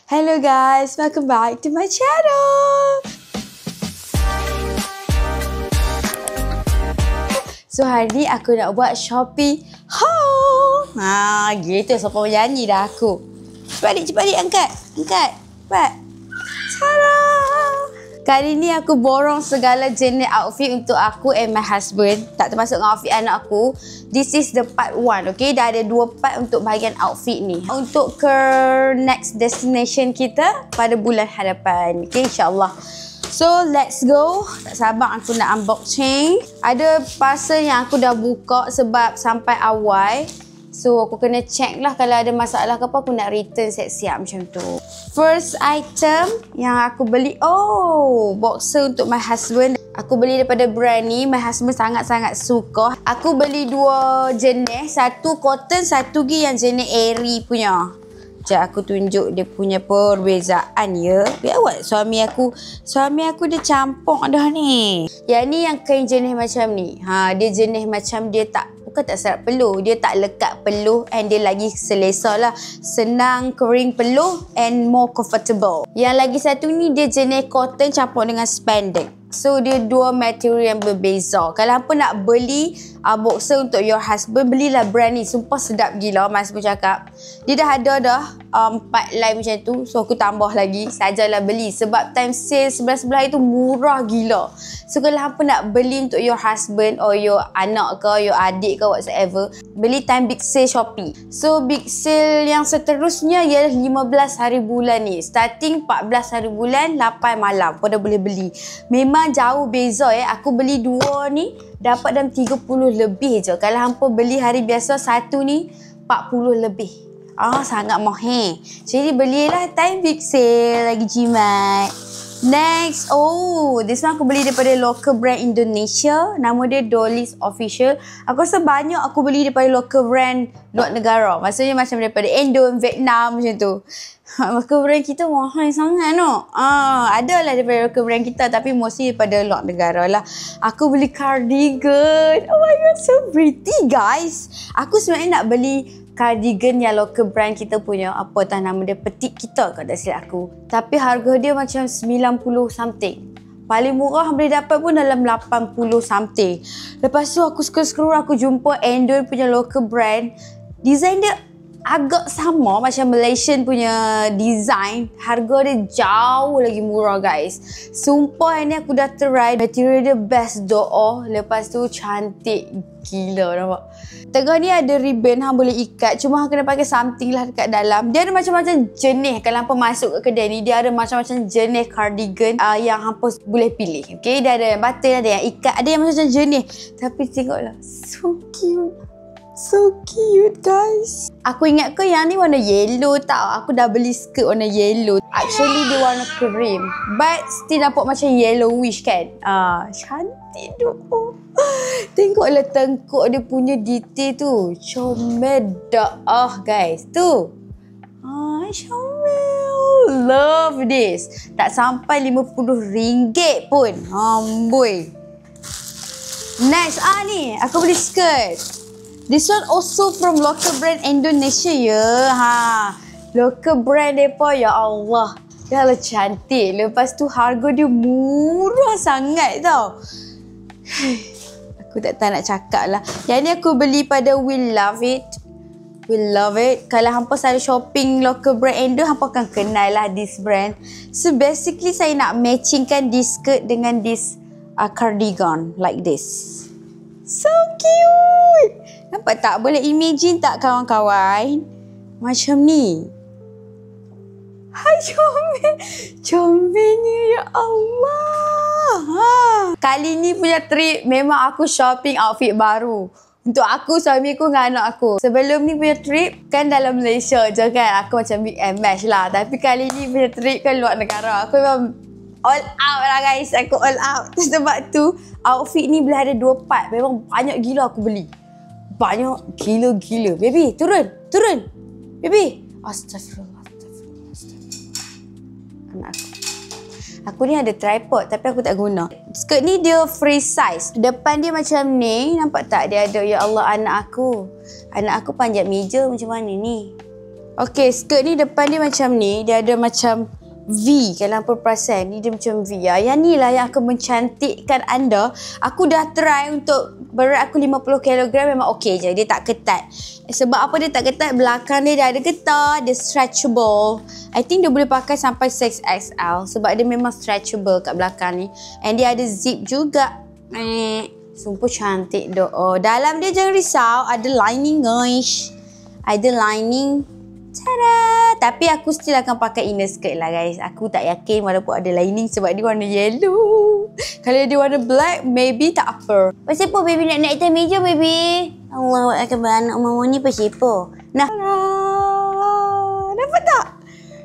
Hello guys, welcome back to my channel. So hari ni aku nak buat Shopee haul. Gitu siapa nyanyi dah aku. Cepat balik angkat. Cepat. Tada. Kali ni aku borong segala jenis outfit untuk aku and my husband. Tak termasuk dengan outfit anak aku. This is the part 1, okay? Dah ada 2 part untuk bahagian outfit ni. Untuk ke next destination kita pada bulan hadapan. Okay, insyaAllah. So, let's go. Tak sabar aku nak unboxing. Ada parcel yang aku dah buka sebab sampai awal. So, aku kena check lah kalau ada masalah ke apa, aku nak return siap-siap macam tu. First item yang aku beli, boxer untuk my husband. Aku beli daripada brand ni, my husband sangat-sangat suka. Aku beli 2 jenis, satu cotton, satu lagi yang jenis airy punya. Sekejap aku tunjuk dia punya perbezaan ya. Biar awak suami aku dia campur dah ni. Yang ni yang kain jenis macam ni. Dia jenis macam dia bukan tak serat peluh, dia tak lekat peluh and dia lagi selesa lah. Senang kering peluh and more comfortable. Yang lagi satu ni dia jenis cotton campur dengan spandex. So dia 2 material yang berbeza. Kalau hampa nak beli boxer untuk your husband, belilah brand ni. Sumpah sedap gila, mas pun cakap. Dia dah ada 4 line macam tu. So aku tambah lagi, sajalah beli. Sebab time sale sebelah-sebelah itu murah gila. So kalau hampa nak beli untuk your husband or your anak ke, your adik ke whatsoever, beli time big sale Shopee. So big sale yang seterusnya ialah 15 hari bulan ni. Starting 14 hari bulan, 8 malam kau dah boleh beli. Memang jauh beza Aku beli 2 ni dapat dalam 30 lebih je. Kalau hampa beli hari biasa satu ni 40 lebih. Sangat mahal. Jadi belilah time big sale lagi jimat. Next, this one aku beli daripada local brand Indonesia. Nama dia Dolly's Official. Aku rasa banyak aku beli daripada local brand luar negara. Maksudnya macam daripada Indo, Vietnam macam tu. Local brand kita mahal sangat no. Adalah daripada local brand kita tapi mostly daripada luar negara lah. Aku beli cardigan. Oh my god, so pretty guys. Aku sebenarnya nak beli cardigan yang local brand kita punya, apa tah nama dia, Petite kita kalau tak silap aku. Tapi harga dia macam 90 something. Paling murah boleh dapat pun dalam 80 something. Lepas tu aku scroll aku jumpa Endon punya local brand. Design dia agak sama macam Malaysian punya design. Harga dia jauh lagi murah guys. Sumpah ini aku dah try. Material dia best doa. Lepas tu cantik gila nampak. Tengah ni ada ribbon hang boleh ikat. Cuma hang kena pakai something lah dekat dalam. Dia ada macam-macam jenis. Kalau hampa masuk ke kedai ni, dia ada macam-macam jenis cardigan yang hampa boleh pilih. Okay, dia ada yang button, ada yang ikat, ada yang macam-macam jenis. Tapi tengoklah, so cute. So cute guys. Aku ingat ke yang ni warna yellow tau. Aku dah beli skirt warna yellow. Actually dia warna cream, but still nampak macam yellowish kan. Cantik tu. Tengoklah tengkuk dia punya detail tu. Comel dah guys. Tu. Comel. Love this. Tak sampai RM50 pun. Amboi. Next ni aku beli skirt. This one also from local brand Indonesia ya. Local brand mereka ya Allah. Dah lah cantik. Lepas tu harga dia murah sangat tau. Aku tak tahu nak cakap lah. Yang ni aku beli pada We Love It. We Love It. Kalau hampa selalu shopping local brand Indo, hampa akan kenal lah this brand. So basically saya nak matchingkan this skirt dengan this cardigan like this. So cute. Nampak tak? Boleh imagine tak kawan-kawan? Macam ni. Hai comel. Comelnya ya Allah. Kali ni punya trip memang aku shopping outfit baru. Untuk aku, suami aku dengan anak aku. Sebelum ni punya trip kan dalam Malaysia je kan. Aku macam mix and match lah. Tapi kali ni punya trip kan luar negara. Aku memang all out lah guys. Aku all out. Sebab tu outfit ni boleh ada 2 part. Memang banyak gila aku beli. Banyak gila-gila. Baby, turun. Baby. Astagfirullah. Anak aku. Aku ni ada tripod tapi aku tak guna. Skirt ni dia free size. Depan dia macam ni. Nampak tak dia ada, ya Allah, anak aku. Anak aku panjat meja macam mana ni? Okay, skirt ni depan dia macam ni. Dia ada macam V. Kalau hampa perasan, ni dia macam V. Yang ni lah yang akan mencantikkan anda. Aku dah try untuk berat aku 50 kg memang okey je. Dia tak ketat. Sebab apa dia tak ketat? Belakang dia ada getah. Dia stretchable. I think dia boleh pakai sampai 6XL. Sebab dia memang stretchable kat belakang ni. And dia ada zip juga. Sumpah cantik doh. Oh, dalam dia jangan risau. Ada lining guys. Ada lining. Tada! Tapi aku still akan pakai inner skirt lah guys. Aku tak yakin walaupun ada lining sebab dia warna yellow. Kalau dia warna black, maybe tak apa. Pasal apa baby nak naik atas meja baby? Allah Akbar, anak mama ni pasal apa? Nah. Nampak tak?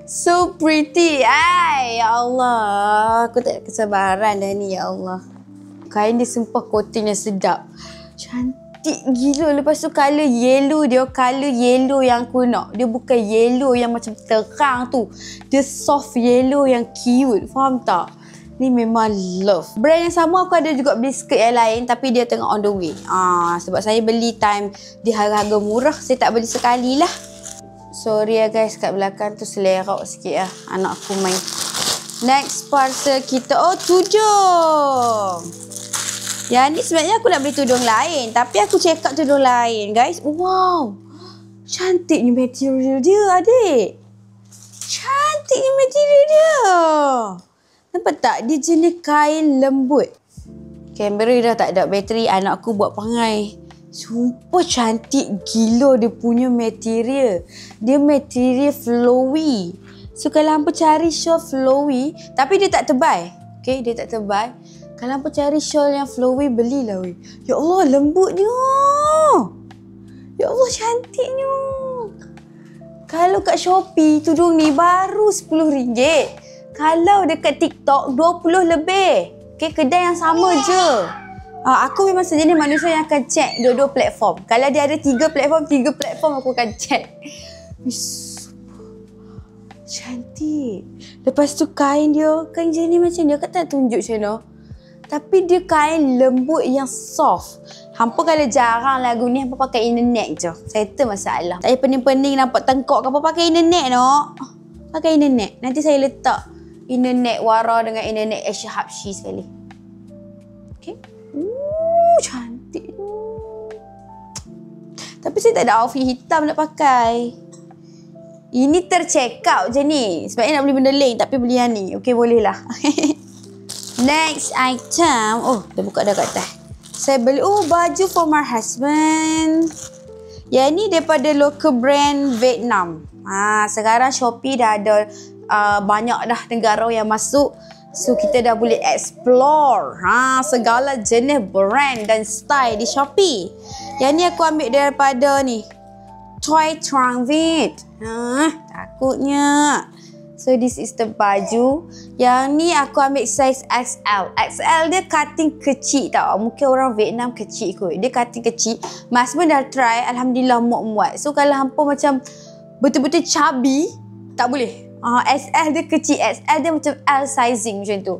So pretty. Ay, ya Allah. Aku tak kesabaran dah ni, ya Allah. Kain dia sumpah coating yang sedap. Cantik gila. Lepas tu colour yellow dia, colour yellow yang aku nak. Dia bukan yellow yang macam terang tu. Dia soft yellow yang cute. Faham tak? Ni memang love. Brand yang sama aku ada juga beli skirt yang lain tapi dia tengah on the way. Sebab saya beli time di harga-harga murah. Saya tak beli sekali lah. Sorry ya guys, kat belakang tu selerok sikit lah. Anak aku main. Next parcel kita. Oh, tudung. Yang ni sebenarnya aku nak beli tudung lain. Tapi aku check out tudung lain guys. Wow. Cantiknya material dia adik. Cantiknya material dia. Nampak tak? Dia jenis kain lembut. Kamera dah tak ada bateri. Anak aku buat pangai. Sumpah cantik gila dia punya material. Dia material flowy. So kalau hampa cari shawl flowy. Tapi dia tak tebal. Okay, dia tak tebal. Kalau hampa cari shawl yang flowy, belilah weh. Ya Allah, lembutnya. Ya Allah, cantiknya. Kalau kat Shopee, tudung ni baru RM10. Kalau dekat TikTok, 20 lebih. Okay, kedai yang sama je. Aku memang sejenis manusia yang akan check dua-dua platform. Kalau dia ada 3 platform aku akan check. Cantik. Lepas tu kain dia, kain jenis macam dia. Aku tak tunjuk macam mana. Tapi dia kain lembut yang soft. Hampa kalau jarang lagu ni, hampa pakai inner neck je. Settle masalah. Tak payah pening-pening nampak tengkok. Hampa pakai inner neck no. Pakai inner neck. Nanti saya letak inner neck Wara dengan inner neck Asia Habsyi sekali. Okay. Cantik. Tapi saya tak ada outfit hitam nak pakai. Ini tercheck out je ni. Sebabnya nak beli benda lain tapi beli yang ni. Okay, boleh lah. Next item. Oh, dah buka dah kat atas. Saya beli baju for my husband. Yang ni daripada local brand Vietnam. Sekarang Shopee dah ada banyak dah negara yang masuk. So kita dah boleh explore segala jenis brand dan style di Shopee. Yang ni aku ambil daripada ni Toy Transit. Takutnya. So this is the baju. Yang ni aku ambil size XL. XL dia cutting kecil tau. Mungkin orang Vietnam kecil kot. Dia cutting kecil. Mas pun dah try. Alhamdulillah muat-muat. So kalau hampa macam betul-betul chubby, tak boleh. XL dia kecil. XL dia macam L sizing macam tu.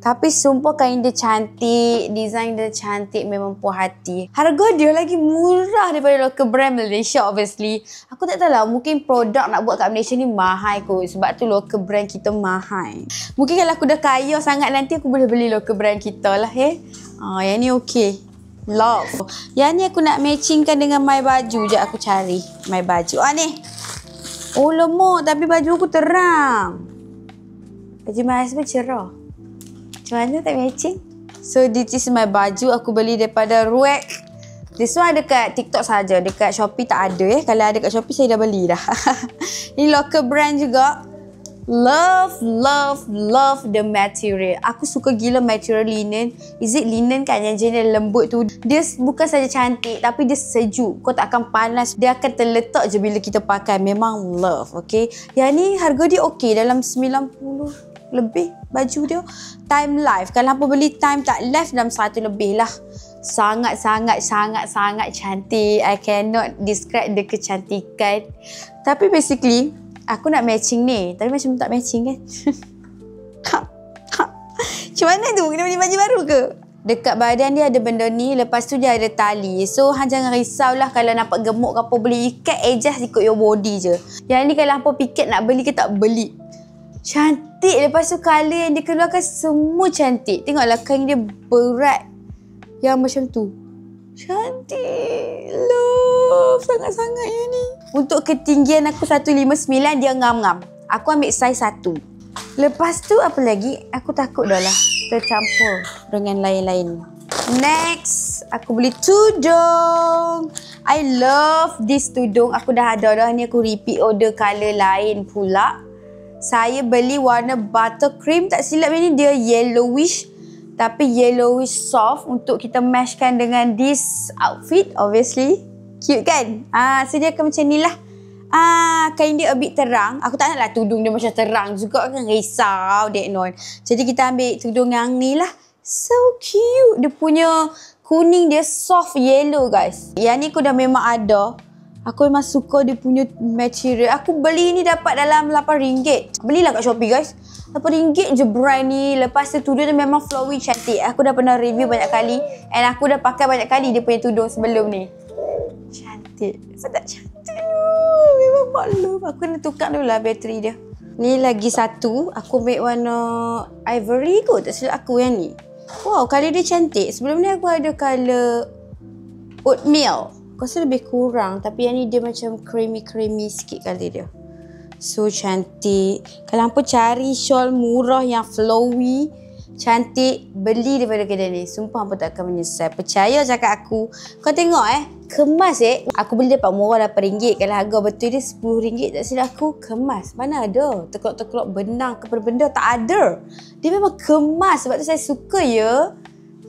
Tapi sumpah kain dia cantik. Design dia cantik. Memang puas hati. Harga dia lagi murah daripada local brand Malaysia obviously. Aku tak tahu lah. Mungkin produk nak buat kat Malaysia ni mahal kot. Sebab tu local brand kita mahal. Mungkin kalau aku dah kaya sangat nanti aku boleh beli local brand kita lah. Yang ni okey. Love. Yang ni aku nak matchingkan dengan my baju je. Aku cari my baju. Ni. Oh lemak. Tapi baju aku terang. Baju my husband cerah. Macam mana tak matching? So this is my baju. Aku beli daripada Ruek. This one dekat TikTok saja. Dekat Shopee tak ada Kalau ada kat Shopee saya dah beli dah. Ini local brand juga. Love, love, love the material. Aku suka gila material linen. Is it linen kan yang jenis lembut tu? Dia bukan saja cantik tapi dia sejuk. Kau tak akan panas. Dia akan terletak je bila kita pakai. Memang love, okay? Yang ni harga dia okay. Dalam 90 lebih baju dia. Time life. Kalau hampa beli time tak life dalam 100 lebih lah. Sangat cantik. I cannot describe the kecantikan. Tapi basically aku nak matching ni. Tapi macam tak matching kan. Macam mana tu? Kena beli baju baru ke? Dekat badan dia ada benda ni. Lepas tu dia ada tali. So, hang jangan risaulah kalau nampak gemuk ke apa. Boleh ikat, adjust ikut your body je. Yang ni kalau hampa fikir nak beli ke tak beli. Cantik. Lepas tu colour yang dia keluarkan semua cantik. Tengoklah kain dia berat. Yang macam tu. Cantik. Love. Sangat-sangat yang ni. Untuk ketinggian aku 159, dia ngam-ngam. Aku ambil saiz 1. Lepas tu apa lagi? Aku takut dah lah tercampur dengan lain-lain. Next, aku beli tudung. I love this tudung. Aku dah ada dah ni, aku repeat order colour lain pula. Saya beli warna buttercream. Tak silap ni dia yellowish. Tapi yellowish soft untuk kita matchkan dengan this outfit. Obviously. Cute kan? So dia akan macam ni lah. Kain dia a bit terang. Aku tak naklah tudung dia macam terang juga kan. Risau dek non. Jadi kita ambil tudung yang ni lah. So cute. Dia punya kuning dia soft yellow guys. Yang ni aku dah memang ada. Aku memang suka dia punya material. Aku beli ni dapat dalam RM8. Belilah kat Shopee guys. RM8 je brand ni. Lepas tu tudung dia memang flowy cantik. Aku dah pernah review banyak kali. And aku dah pakai banyak kali dia punya tudung sebelum ni. Cantik. Tak cantik. Memang maklum. Aku kena tukar dulu lah bateri dia. Ni lagi satu. Aku ambil warna ivory kot. Tak silap aku yang ni. Wow, colour dia cantik. Sebelum ni aku ada colour oatmeal. Aku rasa lebih kurang. Tapi yang ni dia macam creamy sikit colour dia. So cantik. Kalau hampa cari shawl murah yang flowy, cantik, beli daripada kedai ni. Sumpah hampa tak akan menyesal. Percaya cakap aku. Kau tengok kemas aku beli dapat murah RM8. Kalau harga betul dia RM10. Tak silap aku, kemas. Mana ada terkelok-terkelok benang ke benda, tak ada. Dia memang kemas. Sebab tu saya suka ya.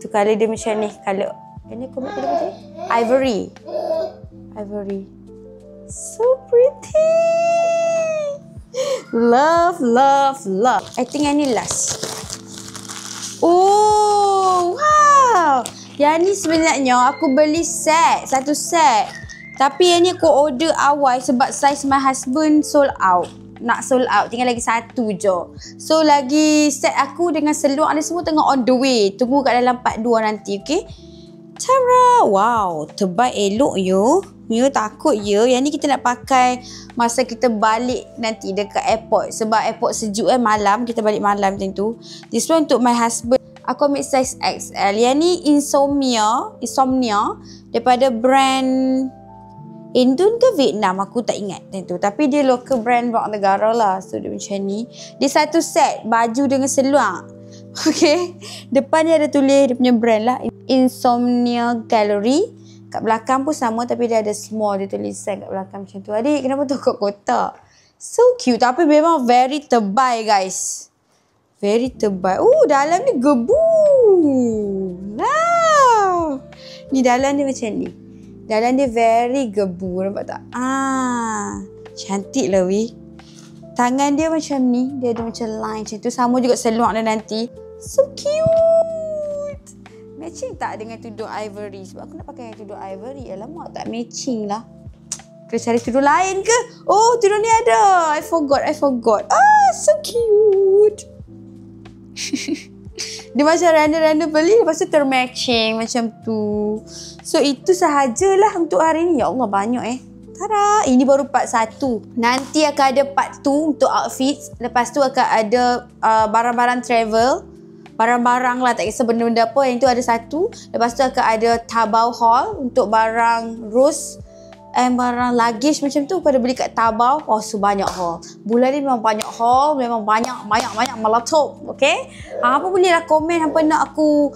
Tu colour dia macam ni. Colour. Ini aku ambil colour macam ni. Ivory. So pretty. Love. I think yang ni last. Oh, wow. Yang ni sebenarnya aku beli set. Satu set. Tapi yang ni aku order awal sebab saiz my husband sold out. Nak sold out. Tinggal lagi satu je. So lagi set aku dengan seluar dia semua tengah on the way. Tunggu kat dalam part 2 nanti. Okay. Cara. Wow. Terbaik elok yo. You takut ya. Yang ni kita nak pakai masa kita balik nanti dekat airport. Sebab airport sejuk malam. Kita balik malam macam tu. This one untuk my husband. Aku ambil size XL. Yang ni Insomnia. Daripada brand Indon ke Vietnam. Aku tak ingat macam tu. Tapi dia local brand buat negara lah. So dia macam ni. Dia satu set. Baju dengan seluar. Okay. Depan dia ada tulis dia punya brand lah. Insomnia Gallery. Kat belakang pun sama tapi dia ada small. Dia tulisan kat belakang macam tu. Adik kenapa tu kotak? So cute. Tapi memang very tebal guys. Very tebal. Dalam ni gebu. Wow. Ni dalam dia macam ni. Dalam dia very gebu. Nampak tak? Cantik lah weh. Tangan dia macam ni. Dia ada macam line macam tu. Sama juga seluar dia nanti. So cute. Matching tak dengan tudung ivory? Sebab aku nak pakai tudung ivory. Alamak, tak matching lah. Kena cari tudung lain ke? Oh, tudung ni ada. I forgot. So cute. Dia macam random beli. Lepas tu termatching macam tu. So, itu sahajalah untuk hari ni. Ya Allah, banyak Tada! Ini baru part 1. Nanti akan ada part 2 untuk outfit. Lepas tu akan ada barang-barang travel. Barang-barang lah, tak kisah benda-benda apa. Yang tu ada satu. Lepas tu akan ada Taobao haul untuk barang Rose and barang luggage macam tu. Pada beli kat Taobao. So banyak haul. Bulan ni memang banyak haul. Memang banyak meletop. Okay? Hampa bolehlah komen hampa nak aku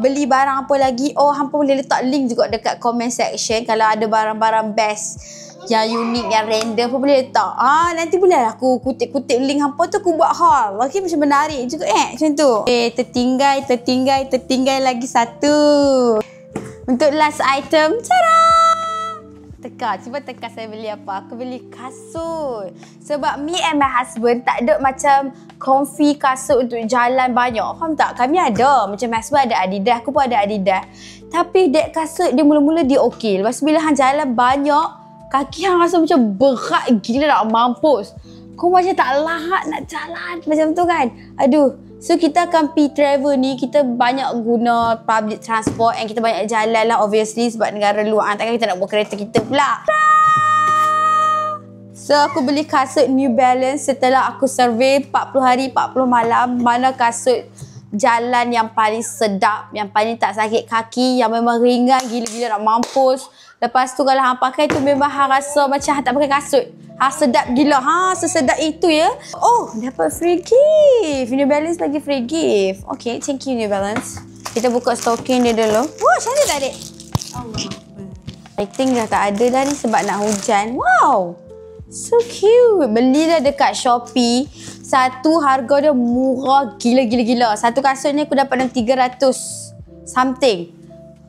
beli barang apa lagi. Hampa boleh letak link juga dekat comment section. Kalau ada barang-barang best yang unik, yang random apa boleh letak. Nanti boleh aku kutip-kutip link hampa tu aku buat haul. Okay, macam menarik juga macam tu. Tertinggal lagi satu. Untuk last item. Tada! Cuba teka saya beli apa. Aku beli kasut. Sebab me and my husband tak ada macam comfy kasut untuk jalan banyak. Faham tak? Kami ada. Macam my husband ada Adidas. Aku pun ada Adidas. Tapi dek kasut dia mula-mula dia okey. Lepas bila hang jalan banyak, kaki hang rasa macam berat gila nak mampus. Kau macam tak lahat nak jalan. Macam tu kan. Aduh. So kita akan pergi travel ni, kita banyak guna public transport and kita banyak jalan lah obviously sebab negara luar. Takkan kita nak bawa kereta kita pula. So aku beli kasut New Balance setelah aku survey 40 hari 40 malam mana kasut jalan yang paling sedap, yang paling tak sakit kaki, yang memang ringan gila-gila nak mampus. Lepas tu kalau hang pakai tu memang hang rasa macam hang tak pakai kasut. Sedap gila. Sesedap itu ya. Oh, dapat free gift. New Balance bagi free gift. Okay, thank you New Balance. Kita buka stocking dia dulu. Wah, cantik tak adik? Allah. I think dah tak ada dah ni sebab nak hujan. Wow. So cute. Belilah dekat Shopee. Satu harga dia murah gila-gila. Satu kasut ni aku dapat dalam 300 something.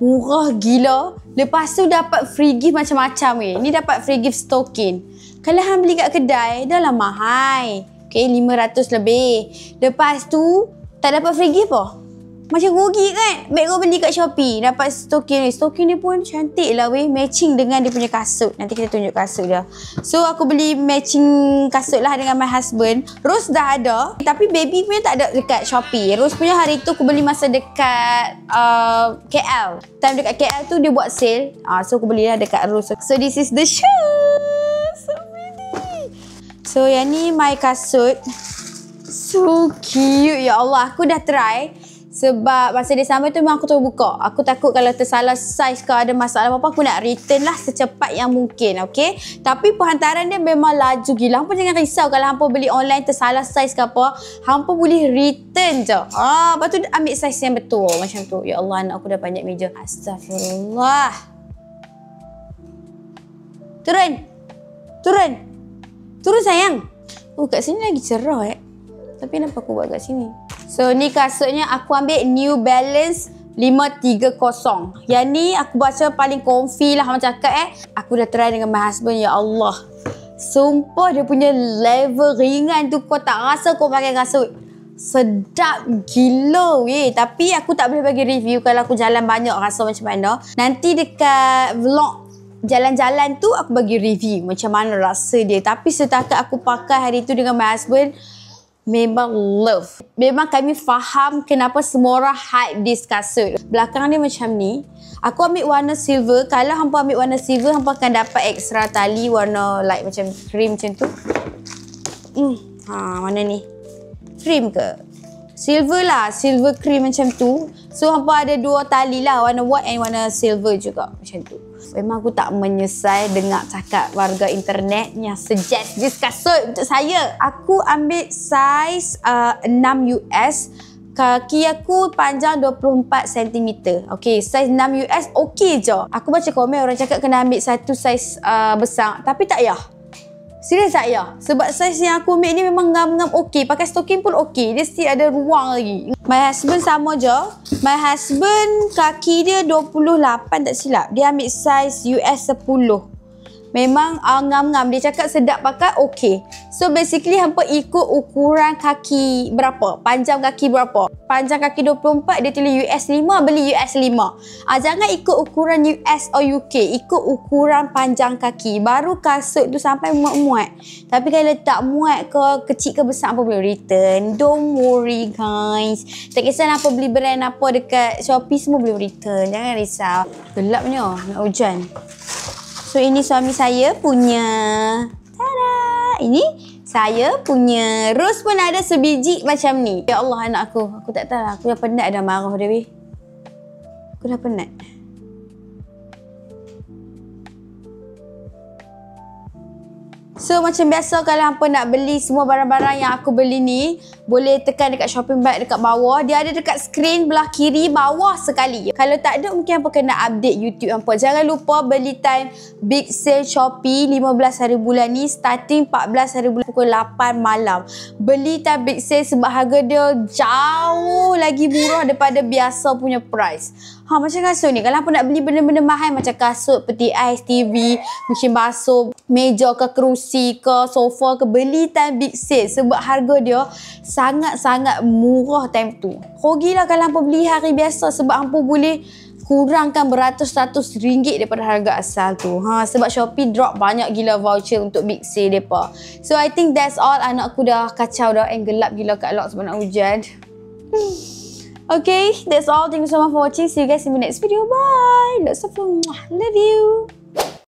Murah gila. Lepas tu dapat free gift macam-macam weh. Ni dapat free gift stocking. Kalau hang beli kat kedai, dah lah mahal. Okay, 500 lebih. Lepas tu, tak dapat free gift apa? Macam rugi kan? Baik kau beli kat Shopee, dapat stocking ni. Stocking ni pun cantik lah weh. Matching dengan dia punya kasut. Nanti kita tunjuk kasut dia. So, aku beli matching kasut lah dengan my husband. Rose dah ada. Tapi baby punya tak ada dekat Shopee. Rose punya hari tu aku beli masa dekat KL. Time dekat KL tu dia buat sale. So, aku belilah dekat Rose. So, this is the shoes. So yang ni my kasut. So cute. Ya Allah, aku dah try. Sebab masa dia sampai tu memang aku terus buka. Aku takut kalau tersalah saiz ke ada masalah apa-apa, aku nak return lah secepat yang mungkin. Okay. Tapi penghantaran dia memang laju gila. Hampa jangan risau kalau hampa beli online tersalah saiz ke apa. Hampa boleh return je. Lepas tu ambil saiz yang betul. Macam tu. Ya Allah, anak aku dah banyak meja. Astagfirullah. Turun. Turun. Turun sayang. Oh, kat sini lagi cerah Tapi kenapa aku buat kat sini? So, ni kasutnya aku ambil New Balance 530. Yang ni aku baca paling comfy lah macam cakap Aku dah try dengan my husband. Ya Allah. Sumpah dia punya level ringan tu kau tak rasa kau pakai kasut. Sedap gila weh. Tapi aku tak boleh bagi review kalau aku jalan banyak rasa macam mana. Nanti dekat vlog jalan-jalan tu aku bagi review macam mana rasa dia. Tapi setakat aku pakai hari tu dengan my husband, memang love. Memang kami faham kenapa semua orang hype this kasut. Belakang dia macam ni. Aku ambil warna silver. Kalau hampa ambil warna silver, hampa akan dapat extra tali warna like macam cream macam tu. Mana ni? Cream ke? Silver lah. Silver cream macam tu. So hampa ada dua tali lah. Warna white and warna silver juga. Macam tu. Memang aku tak menyesal dengar cakap warga internet yang suggest this kasut untuk saya. Aku ambil saiz 6 US. Kaki aku panjang 24 cm. Okay, saiz 6 US okey je. Aku baca komen orang cakap kena ambil satu saiz besar. Tapi tak payah. Serius tak payah. Sebab saiz yang aku ambil ni memang ngam-ngam okey. Pakai stocking pun okey. Dia still ada ruang lagi. My husband sama je. My husband kaki dia 28 tak silap. Dia ambil saiz US 10. Memang ngam-ngam. Dia cakap sedap pakai okey. So basically hampa ikut ukuran kaki berapa. Panjang kaki berapa. Panjang kaki 24 dia tulis US 5, beli US 5. Jangan ikut ukuran US atau UK. Ikut ukuran panjang kaki. Baru kasut tu sampai muat-muat. Tapi kalau tak muat ke kecil ke besar apa boleh return. Don't worry guys. Tak kisah apa beli brand apa dekat Shopee semua boleh return. Jangan risau. Gelapnya nak hujan. So ini suami saya punya. Tada! Ini saya punya. Rose pun ada sebiji macam ni. Ya Allah anak aku. Aku tak tahu lah. Aku dah penat dah marah dia weh. Aku dah penat. So macam biasa kalau hampa nak beli semua barang-barang yang aku beli ni, boleh tekan dekat shopping bag dekat bawah. Dia ada dekat skrin belah kiri bawah sekali. Kalau tak ada mungkin hampa kena update YouTube hampa. Jangan lupa beli time big sale Shopee 15 hari bulan ni starting 14 hari bulan pukul 8 malam. Beli time big sale sebab harga dia jauh lagi murah daripada biasa punya price. Macam kasut ni. Kalau hampa nak beli benda-benda mahal macam kasut, peti ais, TV, mesin basuh, meja ke kerusi ke sofa ke, beli time big sale sebab harga dia sangat-sangat murah time tu. Rugilah kalau hampa beli hari biasa sebab hampa boleh kurangkan beratus-ratus ringgit daripada harga asal tu. Sebab Shopee drop banyak gila voucher untuk big sale mereka. So I think that's all. Anak aku dah kacau dah and gelap gila kat luar sebab nak hujan. Okay, that's all. Thank you so much for watching. See you guys in the next video. Bye. Lots of love. Love you.